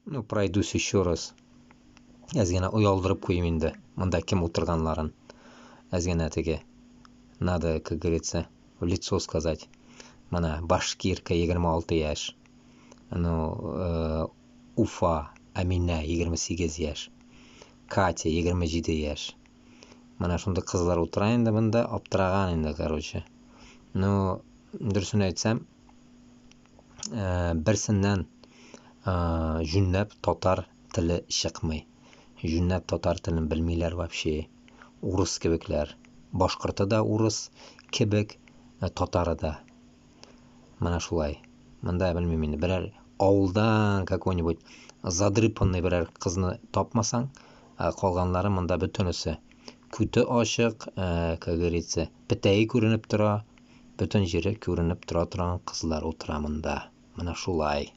Ну, пройдусь еще раз. Әзгәне оялдырып куйым инде. Монда кем утырганларын. Әзгәне теге. Надо, как говорится, в лицо сказать. Мана Башкирка 26 яшь. Ну, Уфа, Амина 28 яшь. Катя 27 яшь. Мана шунда кызлар утыра инде монда, аптыраган инде, короче. Ну, дөресен әйтсәм, берсеннән жүннәп татар теле чыкмый. Жүннәп татар телен белмиләр вообще. Урыс кебекләр. Башкорты да урыс кебек, татары да. Менә шулай. Монда белмим инде. Берәр авылдан какой-нибудь задрыпанный берәр кызны тапмасаң, калганнары монда бөтенесе. Күте ачык, как говорится, петәе күренеп тора, бөтен җире күренеп тора торган кызлар утыра монда. Менә шулай.